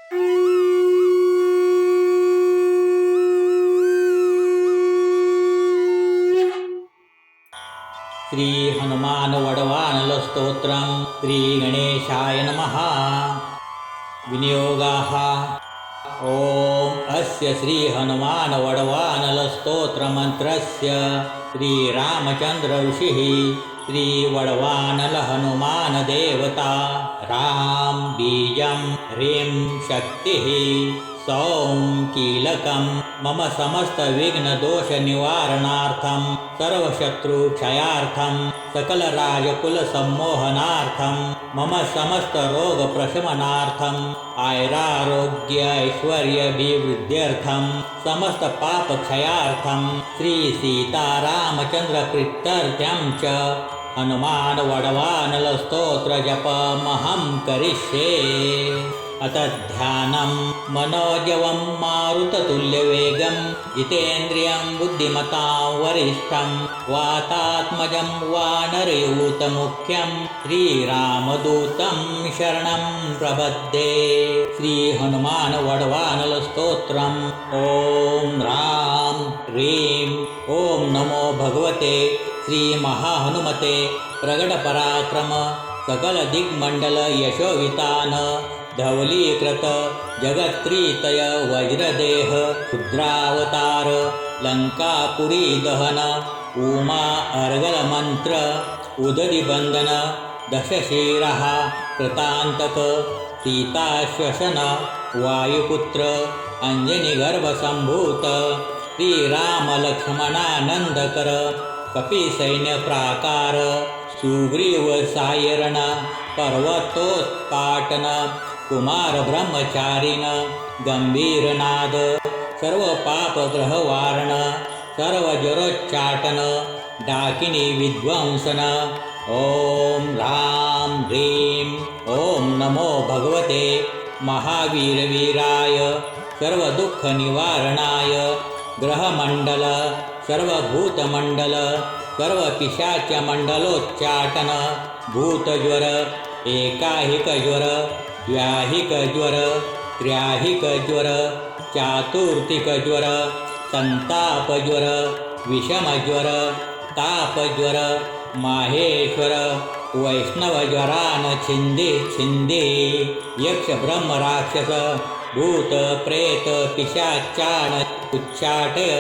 श्री हनुमान वडवानल स्तोत्रम श्री गणेशाय नमः। विनियोगाः ओम अस्य श्री हनुमान वडवानल स्तोत्र मंत्रस्य श्री रामचंद्र ऋषिः श्री वडवानल हनुमान देवता राम बीजं ह्रीं शक्तिः सौं कीलकं मम समस्त विघ्न दोष निवारणार्थं सर्वशत्रु क्षयार्थं सकल राजकुल सम्मोहनार्थं मम समस्त रोग प्रशमनार्थं आयुरारोग्य ऐश्वर्याभिवृद्ध्यर्थं समस्त पाप क्षयार्थं श्री सीतारामचंद्र प्रीत्यर्थं च हनुमान वडवानल स्तोत्र जपमहं करिष्ये। अत ध्यानं मनोजवं मारुततुल्यवेगं जितेन्द्रियं बुद्धिमतां वरिष्ठं वातात्मजं वानरयूतमुख्यं श्रीरामदूतं शरणं प्रपद्ये। श्री हनुमान वडवानल स्तोत्रम् ओम राम ह्रीं ओम नमो भगवते श्री महाहनुमते प्रगट पराक्रम सकल दिग्मंडल यशोवितान धवलीकृत जगत्त्रितय वज्रदेह क्षुद्रावतार लंकापुरी दहन उमा अर्गल मंत्र उदरी बंधन दशशिरः कृतांतक सीताश्वसन वायुपुत्र अंजनी गर्भ संभूत श्रीराम लक्ष्मणानंदकर कपिसैन्य प्राकार सुग्रीव सायरण पर्वतोत्पाटन कुमार ब्रह्मचारिण गंभीरनाद सर्व पाप ग्रहवारण सर्व जरोच्चाटन डाकिनी विध्वंसन ओम राम ह्रीं ओम नमो भगवते महावीरवीराय सर्व दुःख निवारणाय ग्रहमंडल सर्वभूतमंडल सर्व पिशाच मंडलोच्चाटन भूतज्वर एकाहिक ज्वर द्व्याहिक ज्वर त्र्याहिक ज्वर चातुर्थिक ज्वर संताप ज्वर विषम ज्वर ताप ज्वर माहेश्वर वैष्णव ज्वरान छिंदी यक्ष ब्रह्म राक्षस भूत प्रेत पिशाचान उच्चाटय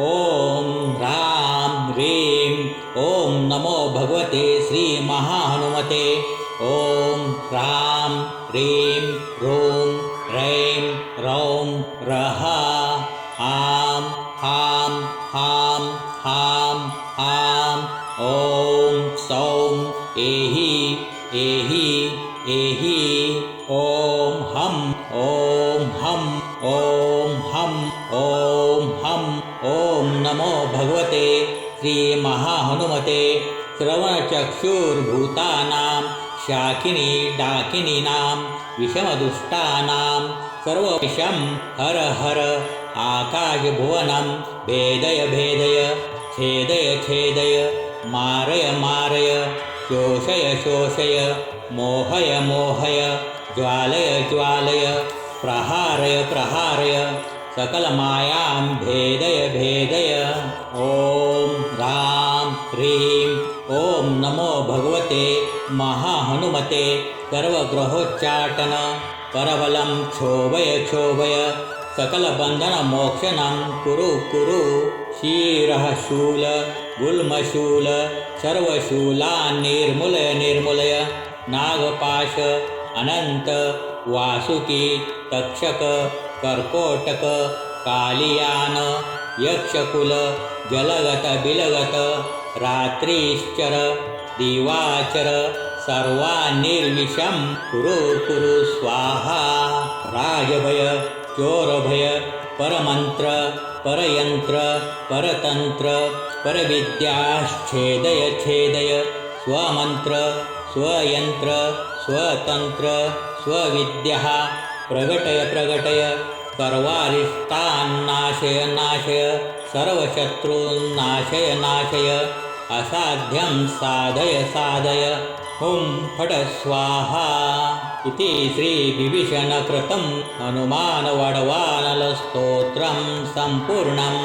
ओम राम ह्रीं ओम नमो भगवते श्री महाहनुमते ओम राम ह्रीं ह्रूं ह्रैं रौं रः आं हां हां हां हां ओम सौं एहि ओम हम ओम हम ओम नमो भगवते श्री महाहनुमते श्रवणचक्षुर्भूतानां शाकिनी डाकिनीनां विषमदुष्टानां सर्वविषं हर हर आकाशभुवनं भेदय छेदय मारय शोषय मोहय ज्वालय प्रहारय सकलमायां भेदय ओम राम ह्रीं ओम नमो भगवते महाहनुमते सर्वग्रहोच्चाटन परबलं क्षोभय सकलबन्धनमोक्षणं कुरु शीरः शूल गुल्मशूल सर्वशूलान् निर्मूलय नागपाश अनंत वासुकी तक्षक कर्कोटक कालियान यक्षकुल जलगत बिलगत रात्रीश्चर दिवाचर सर्वान्निर्विषं कुरु स्वाहा। राजभय चोरभय परमंत्र परयंत्र परतंत्र परविद्याश्छेदय स्वमंत्र स्वयंत्र स्वतंत्र स्वविद्या प्रगटय सर्वारिष्टान्नाशय सर्वशत्रून्नाशय असाध्यं साधय हुं फट् स्वाहा इति श्रीविभीषणकृतं हनुमानवडवानलस्तोत्रं सम्पूर्णम्।